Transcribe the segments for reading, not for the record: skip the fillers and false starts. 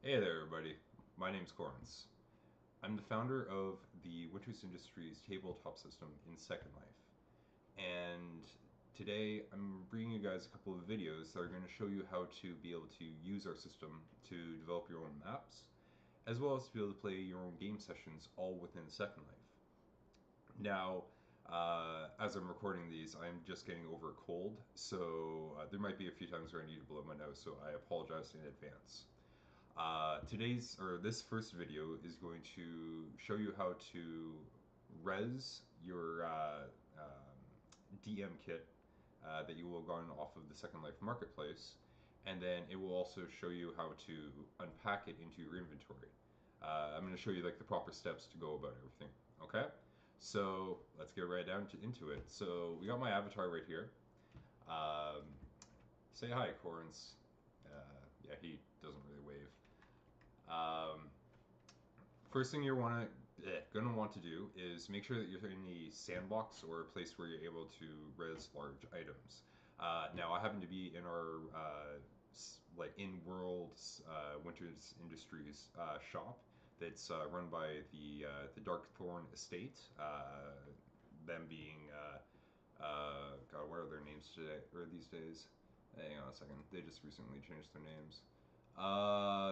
Hey there, everybody. My name's Corns. I'm the founder of the Winters Industries tabletop system in Second Life. And today I'm bringing you guys a couple of videos that are going to show you how to be able to use our system to develop your own maps, as well as to be able to play your own game sessions all within Second Life. Now, as I'm recording these, I'm just getting over a cold, so there might be a few times where I need to blow my nose, so I apologize in advance. This first video is going to show you how to res your DM kit that you will have gotten off of the Second Life Marketplace, and then it will also show you how to unpack it into your inventory. I'm going to show you like the proper steps to go about everything. Okay, so let's get right into it. So we got my avatar right here. Um, Say hi, Corns. Yeah, he doesn't really wave. Um, First thing gonna want to do is make sure that you're in the sandbox or a place where you're able to res large items. Now, I happen to be in our like in world Winters Industries shop that's run by the Darkthorn Estate. Them being God, what are their names today or these days? Hang on a second. They just recently changed their names.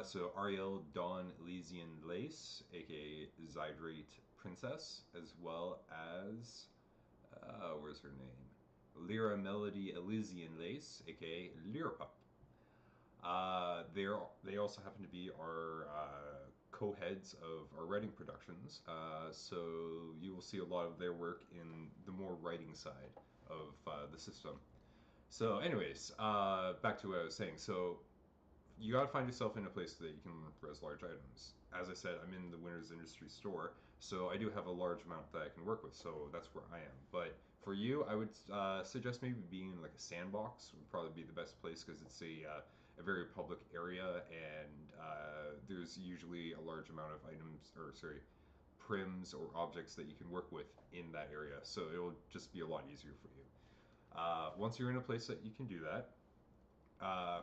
So Ariel Dawn Elysian Lace, aka Zydrate Princess, as well as where's her name? Lyra Melody Elysian Lace, aka Lyra. They also happen to be our co-heads of our writing productions, so you will see a lot of their work in the more writing side of the system. So, anyways, back to what I was saying. So, you gotta find yourself in a place that you can res large items. As I said, I'm in the Winners Industry store, so I do have a large amount that I can work with, so that's where I am. But for you, I would suggest maybe being in like a sandbox would probably be the best place because it's a very public area and there's usually a large amount of items, or sorry, prims or objects that you can work with in that area, so it'll just be a lot easier for you. Once you're in a place that you can do that,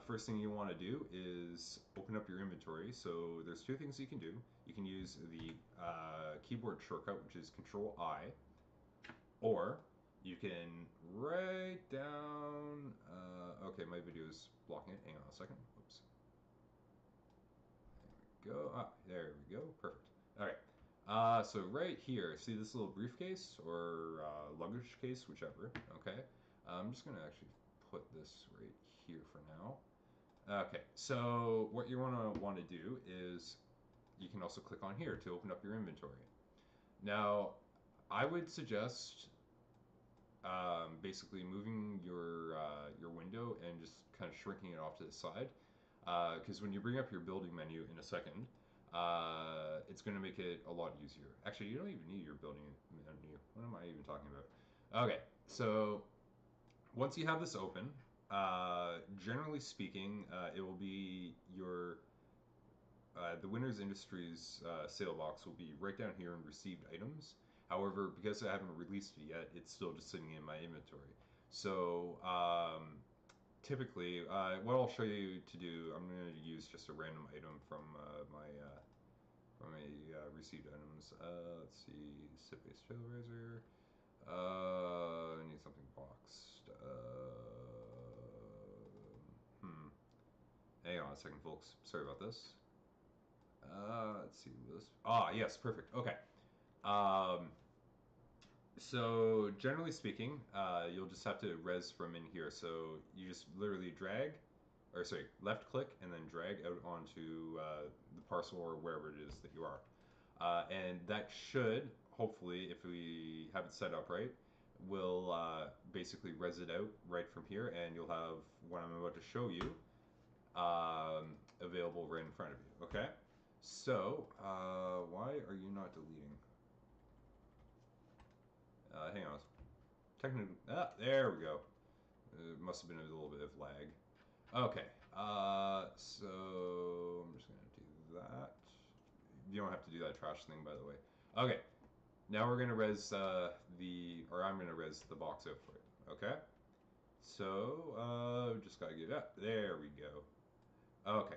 first thing you want to do is open up your inventory. So there's two things you can do. You can use the keyboard shortcut, which is Control I, or you can write down. Okay, my video is blocking it. Hang on a second. Oops. There we go. There we go. Perfect. All right. So right here, see this little briefcase or luggage case, whichever. Okay. I'm just gonna actually put this right here for now. Okay, so what you want to do is you can also click on here to open up your inventory. Now, I would suggest basically moving your window and just kind of shrinking it off to the side, because when you bring up your building menu in a second, it's going to make it a lot easier. Actually, you don't even need your building menu. What am I even talking about? Okay, so once you have this open, generally speaking, it will be the Winners Industries sale box will be right down here in received items. However, because I haven't released it yet, it's still just sitting in my inventory. So typically, what I'll show you to do, I'm going to use just a random item from my received items. Let's see, sip-based trail razor. I need something boxed. Hang on a second, folks. Sorry about this. Let's see this. Yes, perfect. Okay. Um, so generally speaking, you'll just have to res from in here. So you just literally drag, or sorry, left click and then drag out onto the parcel or wherever it is that you are. And that should, hopefully, if we have it set up right, will basically res it out right from here, and you'll have what I'm about to show you available right in front of you. Okay? So, why are you not deleting? Hang on. Technically, there we go. It must have been a little bit of lag. Okay, so I'm just gonna do that. You don't have to do that trash thing, by the way. Okay, now we're gonna res I'm gonna res the box out for it. Okay, so just gotta get up. There we go. Okay,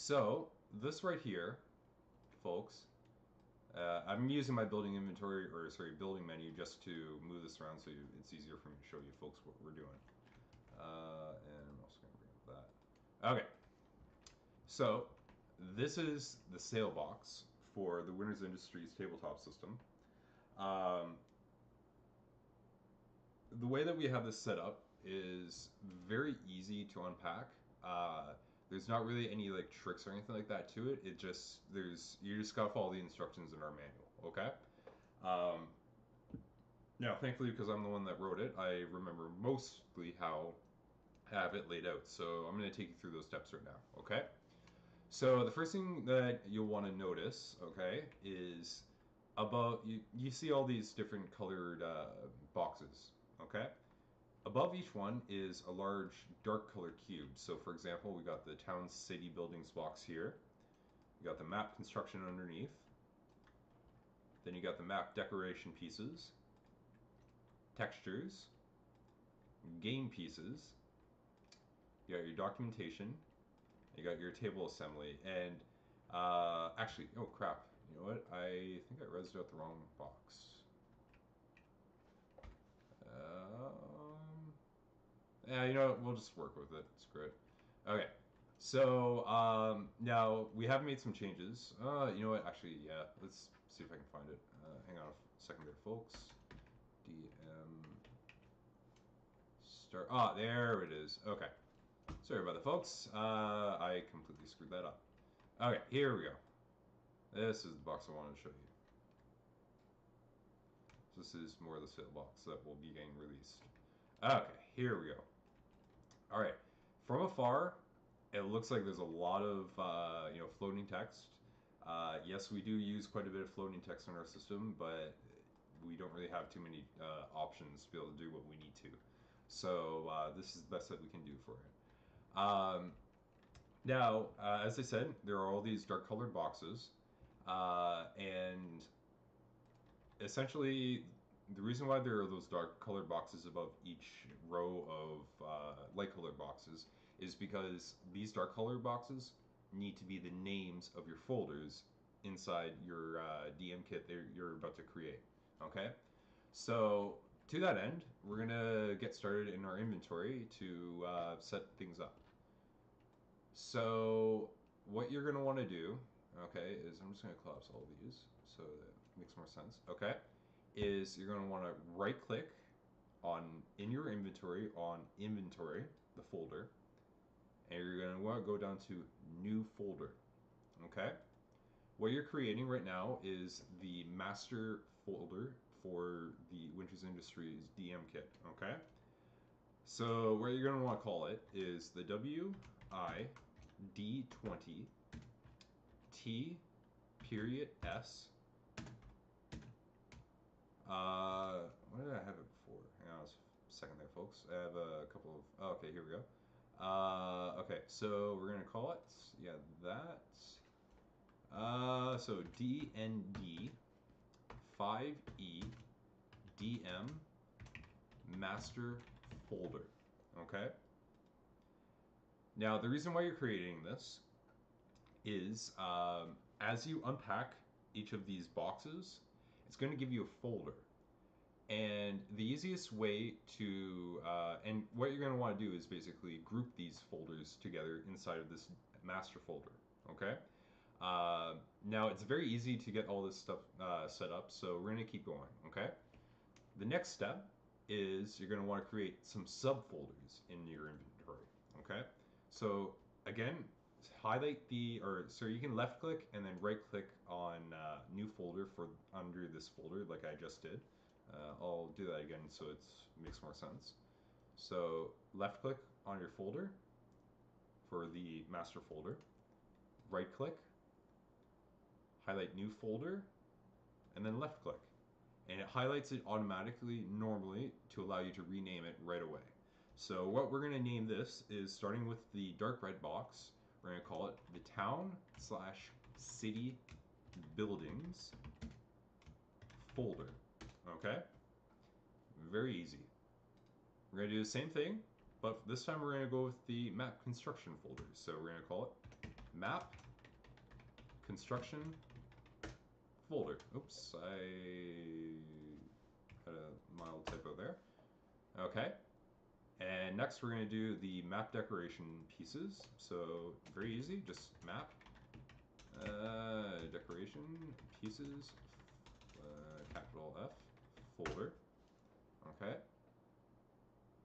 So this right here, folks, I'm using my building inventory, or sorry, building menu just to move this around so it's easier for me to show you folks what we're doing. And I'm also going to bring up that. Okay, so this is the sale box for the Winners Industries tabletop system. The way that we have this set up is very easy to unpack. There's not really any like tricks or anything like that to it. It just you just gotta follow the instructions in our manual. Okay. Um, Now, thankfully, because I'm the one that wrote it, I remember mostly how I have it laid out. So I'm going to take you through those steps right now. Okay. So the first thing that you'll want to notice, okay, is above you see all these different colored boxes. Okay. Above each one is a large dark colored cube. So for example, we got the town city buildings box here. We got the map construction underneath. Then you got the map decoration pieces, textures, game pieces. You got your documentation. You got your table assembly. And actually, oh crap. You know what? I think I rezzed out the wrong box. Yeah, you know what? We'll just work with it. Screw it. Okay. So now we have made some changes. You know what? Actually, yeah. Let's see if I can find it. Hang on a second there, folks. DM start. Ah, there it is. Okay. Sorry about that, folks. I completely screwed that up. Okay, here we go. This is the box I wanted to show you. This is more of the sale box that will be getting released. Okay, here we go. All right. From afar, it looks like there's a lot of floating text. Yes, we do use quite a bit of floating text in our system, but we don't really have too many options to be able to do what we need to. So this is the best that we can do for it. Now, as I said, there are all these dark colored boxes, and essentially the reason why there are those dark colored boxes above each row of light colored boxes is because these dark colored boxes need to be the names of your folders inside your DM kit that you're about to create. Okay, so to that end, we're gonna get started in our inventory to set things up. So what you're gonna want to do, okay, is I'm just gonna collapse all these so that makes more sense. Okay, is you're gonna want to right click on in your inventory on inventory, the folder, and you're gonna want to go down to new folder. Okay, what you're creating right now is the master folder for the Winters Industries DM kit. Okay, so what you're gonna want to call it is the D20 T period S. What did I have it before? Hang on a second there, folks. I have a couple of. Oh, okay, here we go. Okay, so we're gonna call it, yeah, that. So DND 5E DM master folder. Okay. Now the reason why you're creating this is as you unpack each of these boxes, it's going to give you a folder. And the easiest way to, and what you're going to want to do is basically group these folders together inside of this master folder. Okay. Now it's very easy to get all this stuff set up, so we're going to keep going. Okay. The next step is you're going to want to create some subfolders in your inventory. Okay. So again, highlight so you can left click and then right click on new folder for under this folder like I just did. I'll do that again so it makes more sense. So left click on your folder for the master folder, right click, highlight new folder, and then left click. And it highlights it automatically normally to allow you to rename it right away. So what we're going to name this is, starting with the dark red box, we're going to call it the town/city buildings folder. Okay? Very easy. We're going to do the same thing, but this time we're going to go with the map construction folder. So we're going to call it map, construction, folder. Oops, I had a mild typo there. Okay. And next we're going to do the map decoration pieces. So very easy, just map, decoration pieces, capital F, folder. Okay.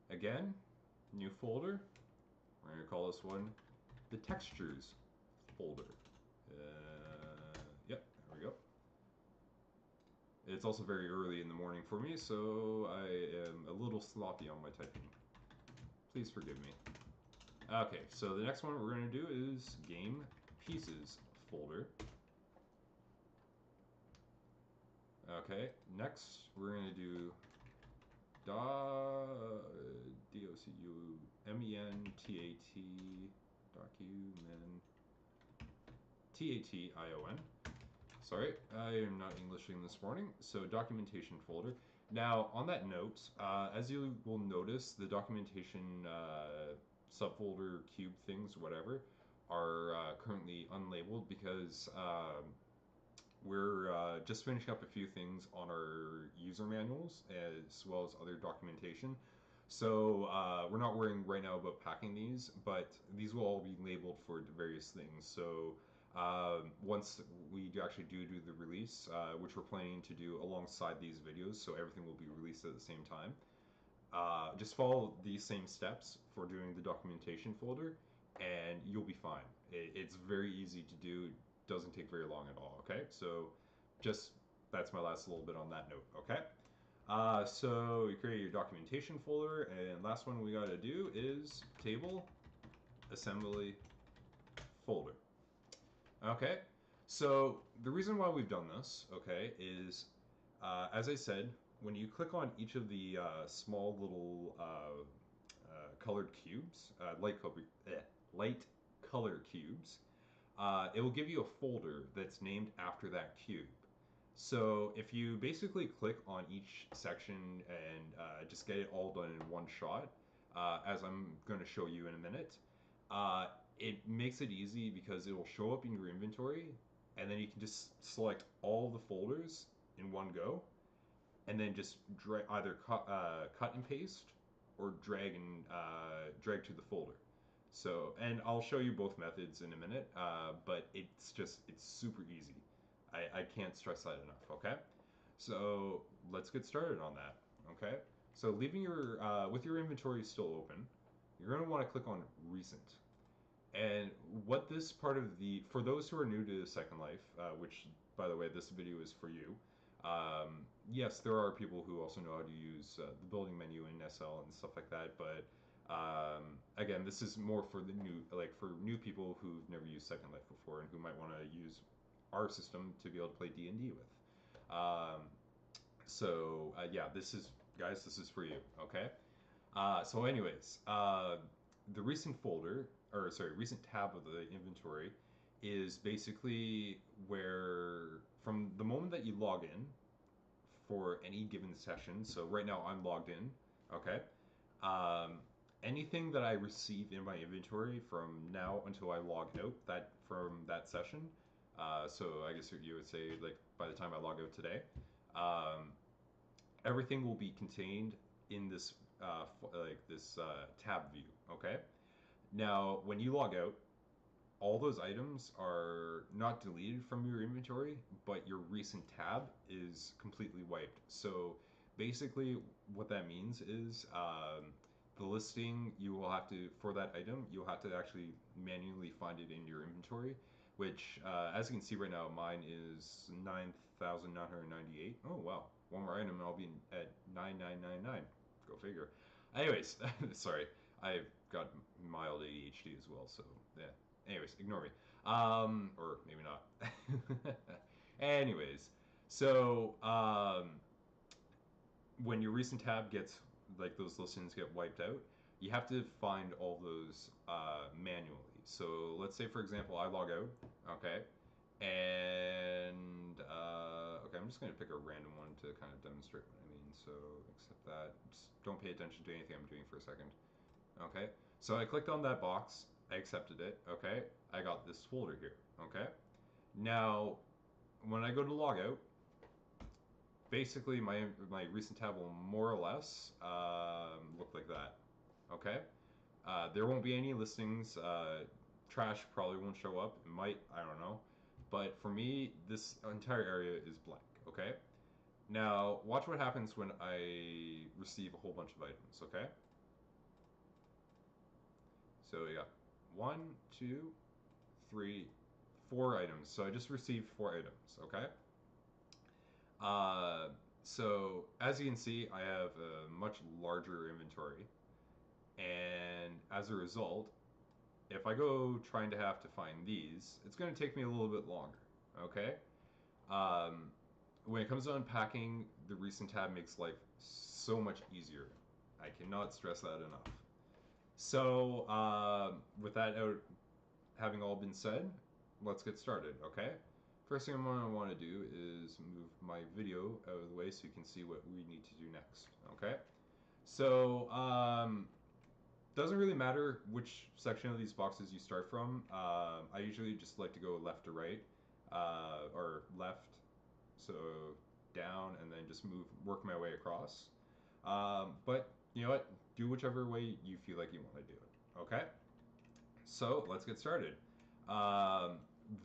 Again, new folder. We're going to call this one the textures folder. Yep, there we go. It's also very early in the morning for me, so I am a little sloppy on my typing. Please forgive me. Okay, so the next one we're going to do is game pieces folder. Okay, next we're going to do documentation T-A-T-I-O-N. Sorry, I am not Englishing this morning. So documentation folder. Now, on that note, as you will notice, the documentation subfolder, cube things, whatever, are currently unlabeled because we're just finishing up a few things on our user manuals as well as other documentation. So we're not worrying right now about packing these, but these will all be labeled for various things. So once we actually do the release, which we're planning to do alongside these videos, so everything will be released at the same time. Just follow these same steps for doing the documentation folder, and you'll be fine. It's very easy to do. Doesn't take very long at all. Okay, so just that's my last little bit on that note. Okay. So you create your documentation folder, and last one we got to do is table assembly folder. Okay, so the reason why we've done this, okay, is as I said, when you click on each of the small little colored cubes, light color cubes, it will give you a folder that's named after that cube. So if you basically click on each section and just get it all done in one shot, as I'm going to show you in a minute, it makes it easy because it will show up in your inventory, and then you can just select all the folders in one go, and then just either cut and paste or drag to the folder. So, and I'll show you both methods in a minute, but it's super easy. I can't stress that enough. Okay, so let's get started on that. Okay, so leaving your with your inventory still open, you're going to want to click on recent. And what this part of for those who are new to Second Life, which by the way, this video is for you. Yes, there are people who also know how to use the building menu in SL and stuff like that, but again, this is more for the for new people who've never used Second Life before and who might want to use our system to be able to play D&D with. Yeah, this is for you. Okay. So anyways, the recent folder, or sorry, recent tab of the inventory is basically where from the moment that you log in for any given session. So right now I'm logged in. Okay. Anything that I receive in my inventory from now until I log out from that session. So I guess you would say like by the time I log out today, everything will be contained in this tab view. Okay. Now when you log out, all those items are not deleted from your inventory, but your recent tab is completely wiped. So basically what that means is the listing you will have to, for that item, you'll have to actually manually find it in your inventory, which as you can see right now, mine is 9,998. Oh wow, one more item and I'll be at 9,999. Go figure. Anyways, sorry, I've got mild ADHD as well, so yeah. Anyways, ignore me. Or maybe not. Anyways, so when your recent tab gets, like those listings get wiped out, you have to find all those manually. So let's say, for example, I log out, okay, and okay, I'm just gonna pick a random one to kind of demonstrate what I mean. So accept that. Just don't pay attention to anything I'm doing for a second. Okay, so I clicked on that box I accepted it. Okay, I got this folder here. Okay, now when I go to logout, basically my recent tab will more or less look like that. Okay, there won't be any listings. Trash probably won't show up. It might, I don't know. But for me, this entire area is blank. Okay. Now watch what happens when I receive a whole bunch of items. Okay. So we got 1, 2, 3, 4 items. So I just received 4 items. Okay. Uh, so as you can see, I have a much larger inventory, and as a result, if I go trying to have to find these, it's going to take me a little bit longer. Okay. Um, when it comes to unpacking, the recent tab makes life so much easier. I cannot stress that enough. So, with that out having all been said, let's get started, okay? First thing I'm going to want to do is move my video out of the way so you can see what we need to do next, okay? So, doesn't really matter which section of these boxes you start from. I usually just like to go left to right, or left, so down, and then just work my way across. But you know what? Do whichever way you feel like you want to do it. Okay. So let's get started. Um,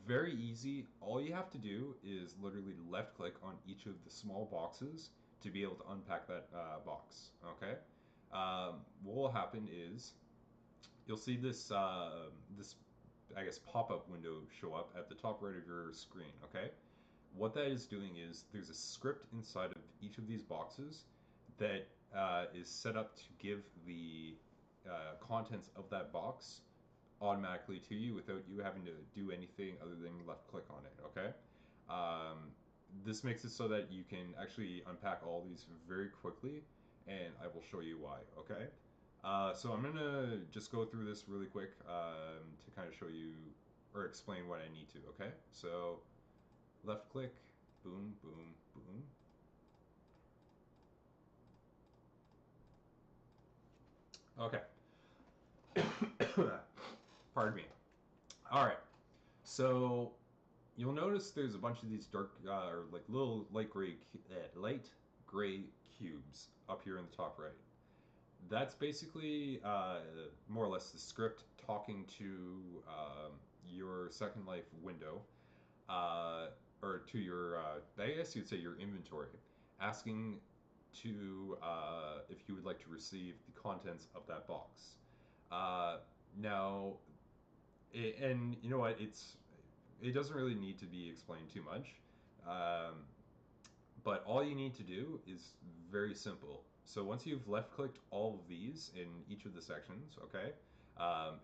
Very easy. All you have to do is literally left click on each of the small boxes to be able to unpack that box. Okay. What will happen is you'll see this I guess pop up window show up at the top right of your screen. Okay. What that is doing is there's a script inside of each of these boxes that is set up to give the contents of that box automatically to you without you having to do anything other than left click on it. Okay. Um, this makes it so that you can actually unpack all these very quickly, and I will show you why. Okay. So I'm gonna just go through this really quick to kind of show you or explain what I need to. Okay. So left click, boom, boom, boom. Okay. Pardon me. All right. So you'll notice there's a bunch of these dark or like little light gray cubes up here in the top right. That's basically more or less the script talking to your Second Life window, or to your, I guess you'd say your inventory, asking to if you would like to receive the contents of that box. Uh, Now, and you know what? It doesn't really need to be explained too much. Um, but all you need to do is very simple. So once you've left clicked all of these in each of the sections, okay,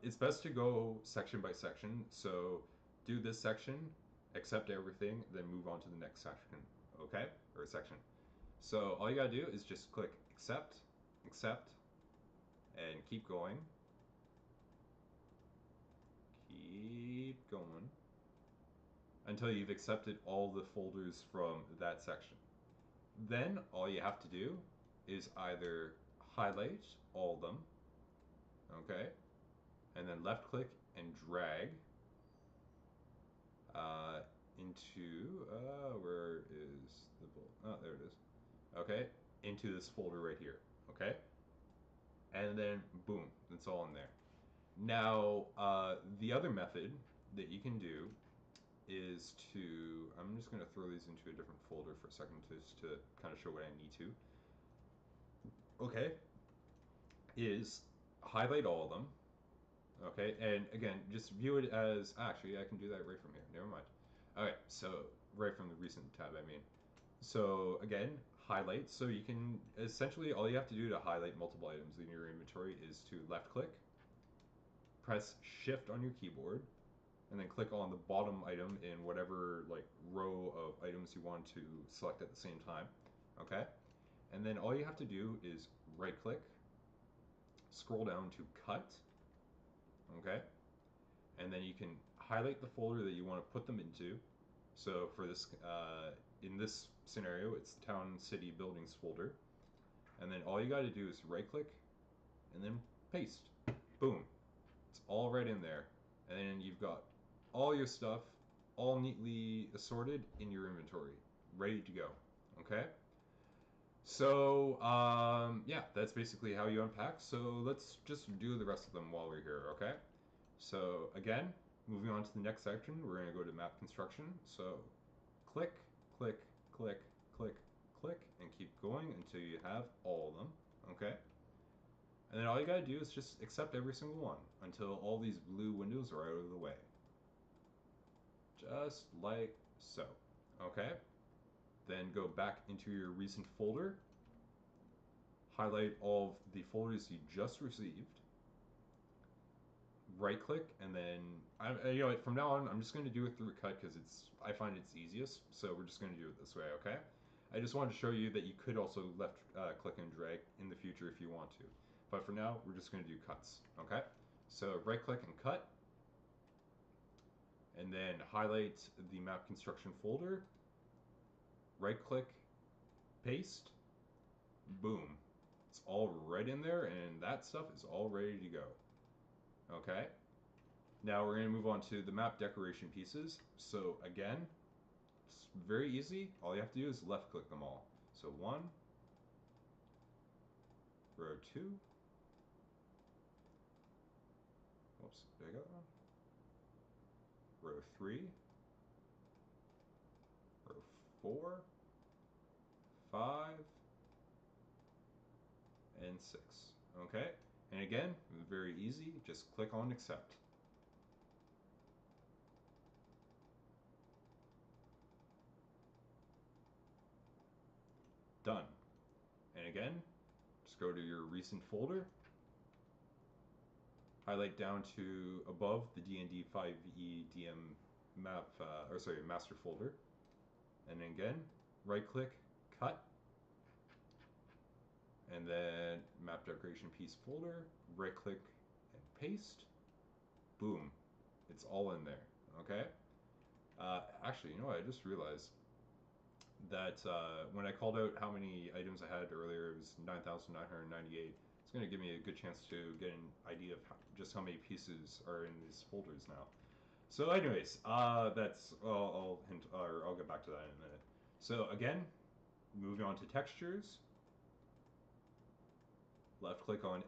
it's best to go section by section. So do this section, accept everything, then move on to the next section, okay, or section. So all you gotta do is just click accept, accept, and keep going. Keep going until you've accepted all the folders from that section. Then all you have to do is either highlight all of them, okay, and then left click and drag uh, into, where is the bullet? Oh, there it is. Okay, into this folder right here, okay? And then boom, it's all in there. Now, the other method that you can do is to, I'm just going to throw these into a different folder for a second just to kind of show what I need to. Okay, is highlight all of them. Okay, and again, just view it as, actually, I can do that right from here. Never mind. Okay, so right from the recent tab, I mean. So again, highlight. So you can, essentially, all you have to do to highlight multiple items in your inventory is to left click, press shift on your keyboard, and then click on the bottom item in whatever like row of items you want to select at the same time. Okay, and then all you have to do is right click, scroll down to cut. Okay, and then you can highlight the folder that you want to put them into. So for this, in this scenario, it's the Town City Buildings folder. And then all you got to do is right click and then paste. Boom. It's all right in there. And then you've got all your stuff all neatly assorted in your inventory, ready to go. Okay? So, yeah, that's basically how you unpack. So let's just do the rest of them while we're here, okay? So, again, moving on to the next section, we're going to go to map construction. So, click, click, click, click, click, and keep going until you have all of them, okay? And then all you gotta do is just accept every single one until all these blue windows are out of the way. Just like so, okay? Then go back into your recent folder, highlight all of the folders you just received, right click, and then from now on I'm just going to do it through a cut because I find it's easiest. So we're just going to do it this way, okay? I just wanted to show you that you could also left click and drag in the future if you want to, but for now we're just going to do cuts, okay? So right click and cut, and then highlight the map construction folder, right click, paste, boom. It's all right in there, and that stuff is all ready to go. Okay? Now we're going to move on to the map decoration pieces. So again, it's very easy. All you have to do is left click them all. So 1, row 2, whoops, did I got that one? Row 3, row 4, 5, and 6. Okay? And again, very easy. Just click on accept. Done. And again, just go to your recent folder, highlight down to above the D&D 5e DM map, master folder, and then again, right click, cut, and then map decoration piece folder, right click and paste, boom, it's all in there, okay? Actually, you know what, I just realized that when I called out how many items I had earlier, it was 9,998. It's going to give me a good chance to get an idea of just how many pieces are in these folders now. So, anyways, I'll get back to that in a minute. So again, moving on to textures. Left click on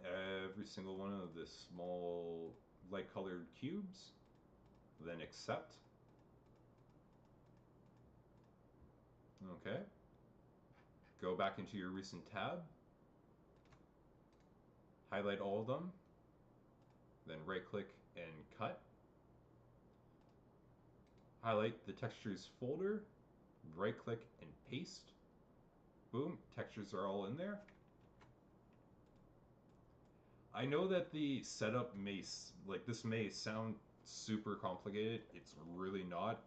every single one of the small light colored cubes, then accept. Okay. Go back into your recent tab, highlight all of them, then right click and cut. Highlight the textures folder, right click and paste. Boom, textures are all in there. I know that the setup may sound super complicated. It's really not.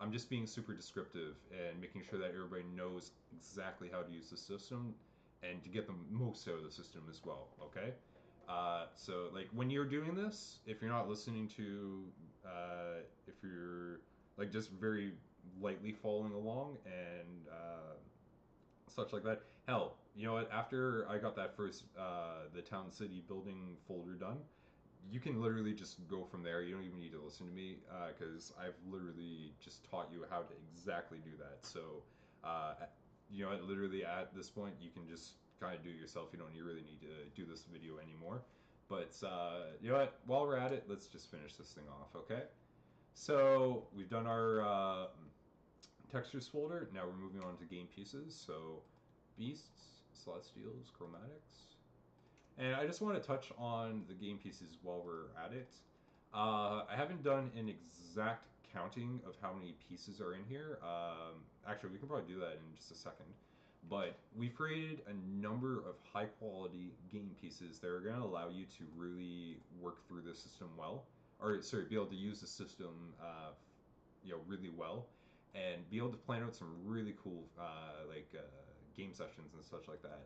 I'm just being super descriptive and making sure that everybody knows exactly how to use the system and to get the most out of the system as well. Okay. So like when you're doing this, if you're not listening to, if you're like just very lightly following along and such like that. Hell, you know what? After I got that first the town city building folder done, you can literally just go from there. You don't even need to listen to me because I've literally just taught you how to exactly do that. So, you know, literally at this point, you can just kind of do it yourself. You don't really need to do this video anymore. But you know what? While we're at it, let's just finish this thing off, okay? So we've done our textures folder. Now we're moving on to game pieces. So beasts, celestials, chromatics. And I just want to touch on the game pieces while we're at it. I haven't done an exact counting of how many pieces are in here. Actually, we can probably do that in just a second. But we've created a number of high quality game pieces that are going to allow you to really work through the system well. Or, sorry, be able to use the system really well. And be able to plan out some really cool game sessions and such like that.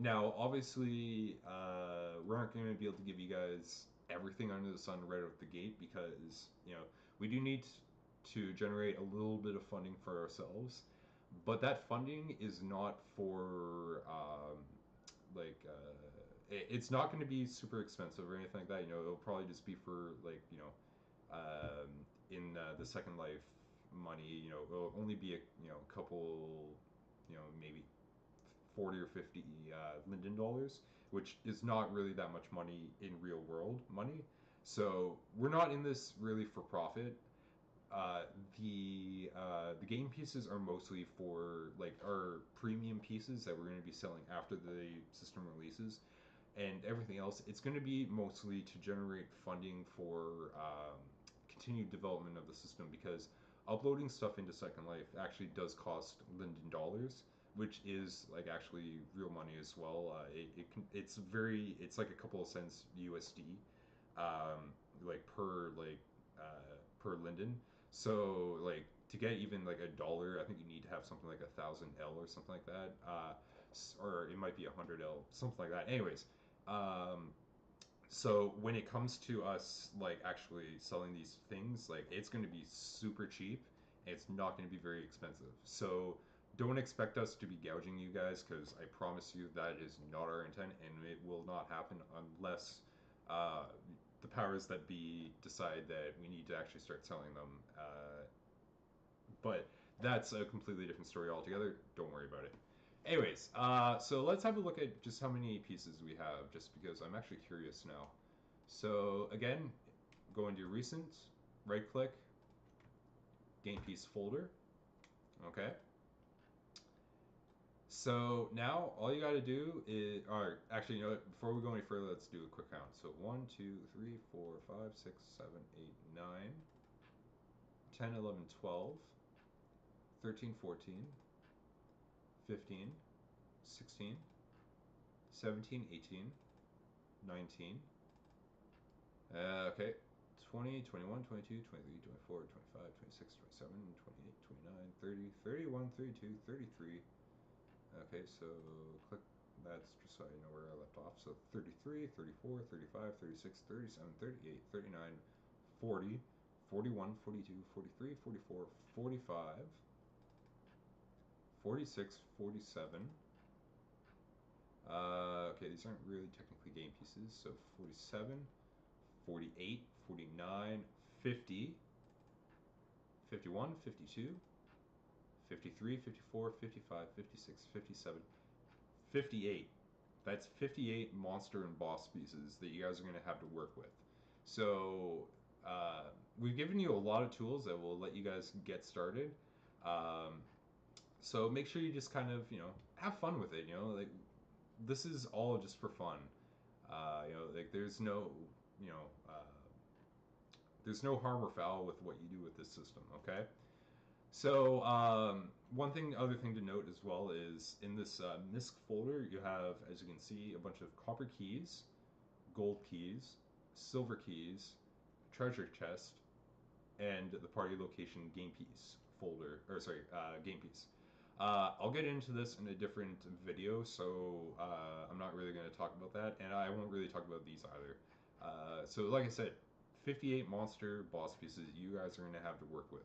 Now, obviously, we aren't going to be able to give you guys everything under the sun right out the gate because, you know, we do need to generate a little bit of funding for ourselves. But that funding is not for, it's not going to be super expensive or anything like that. You know, it'll probably just be for like in the Second Life money. You know, it'll only be a couple, maybe 40 or 50 Linden dollars, which is not really that much money in real world money. So we're not in this really for profit. uh, the game pieces are mostly for like our premium pieces that we're going to be selling after the system releases, and everything else. It's going to be mostly to generate funding for continued development of the system, because uploading stuff into Second Life actually does cost Linden dollars, which is like actually real money as well. It's like a couple of cents USD, like per Linden. So like to get even like a dollar, I think you need to have something like 1,000 L or something like that, or it might be 100 L, something like that. Anyways, um, so when it comes to us like actually selling these things, like it's going to be super cheap. And it's not going to be very expensive. So don't expect us to be gouging you guys, because I promise you that is not our intent, and it will not happen unless uh, the powers that be decide that we need to actually start selling them. But that's a completely different story altogether. Don't worry about it. Anyways, so let's have a look at just how many pieces we have, just because I'm actually curious now. So again, go into your recent, right click, game piece folder. Okay. So now all you got to do is, or actually, you know what, before we go any further, let's do a quick count. So 1, 2, 3, 4, 5, 6, 7, 8, 9, 10, 11, 12, 13, 14, 15, 16, 17, 18, 19. Okay. 20, 21, 22, 23, 24, 25, 26, 27, 28, 29, 30, 31, 32, 33. Okay, so click, that's just so I know where I left off. So 33, 34, 35, 36, 37, 38, 39, 40, 41, 42, 43, 44, 45, 46, 47. Okay, these aren't really technically game pieces. So 47, 48, 49, 50, 51, 52, 53, 54, 55, 56, 57, 58. That's 58 monster and boss pieces that you guys are going to have to work with. So we've given you a lot of tools that will let you guys get started. Um, so make sure you just kind of, have fun with it. Like this is all just for fun. Like you know, uh, there's no harm or foul with what you do with this system. Okay. So other thing to note as well is in this MISC folder, you have, as you can see, a bunch of copper keys, gold keys, silver keys, treasure chest, and the party location game piece folder, or sorry, game piece. I'll get into this in a different video, so I'm not really going to talk about that, and I won't really talk about these either. So like I said, 58 monster boss pieces you guys are going to have to work with.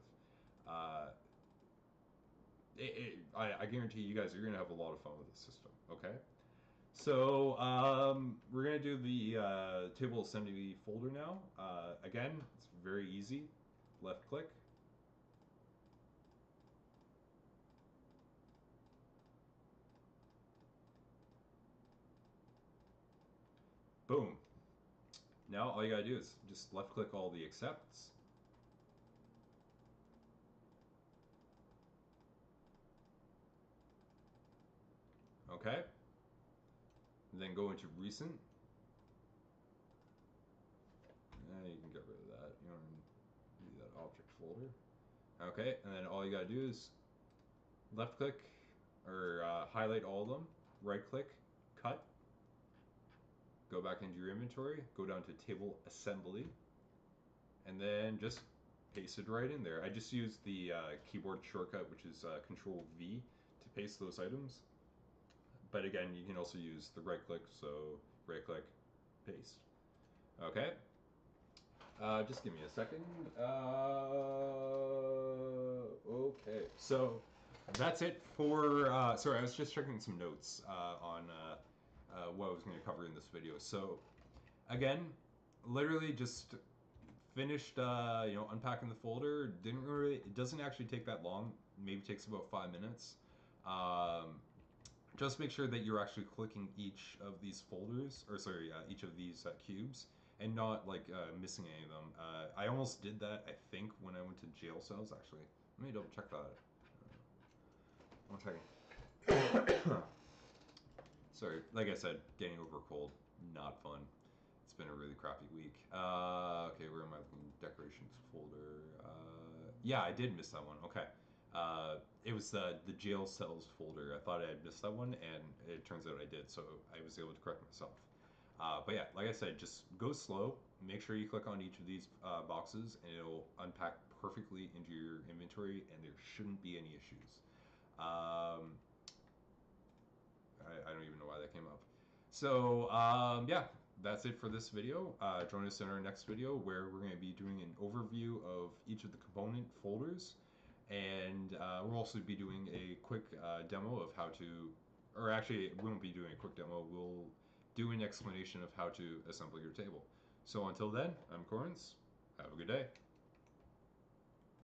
Uh, I guarantee you guys are going to have a lot of fun with this system. Okay, so we're going to do the table assembly folder now. Again, it's very easy. Left click. Boom. Now all you gotta do is just left click all the accepts. Okay. And then go into recent. You can get rid of that. You don't need that object folder. Okay, and then all you gotta do is left click or highlight all of them, right click, cut, go back into your inventory, go down to table assembly, and then just paste it right in there. I just used the keyboard shortcut, which is Control V, to paste those items. But again, you can also use the right click, so right click, paste. Okay. Just give me a second. Okay. So that's it for. Sorry, I was just checking some notes on what I was going to cover in this video. So again, literally just finished unpacking the folder. Didn't really, it doesn't actually take that long. Maybe takes about 5 minutes. Just make sure that you're actually clicking each of these folders, or sorry, each of these cubes, and not like missing any of them. I almost did that, I think, when I went to jail cells. Actually, let me double check that. 1 second. Sorry, like I said, getting over a cold, not fun. It's been a really crappy week. Okay, where am I looking? Decorations folder. Yeah, I did miss that one. Okay. It was the jail cells folder. I thought I had missed that one, and it turns out I did, so I was able to correct myself. But yeah, like I said, just go slow. Make sure you click on each of these boxes, and it'll unpack perfectly into your inventory, and there shouldn't be any issues. I don't even know why that came up. So yeah, that's it for this video. Join us in our next video where we're going to be doing an overview of each of the component folders, and we'll also be doing a quick demo of how to, or actually we won't be doing a quick demo, we'll do an explanation of how to assemble your table. So until then, I'm Corins. Have a good day.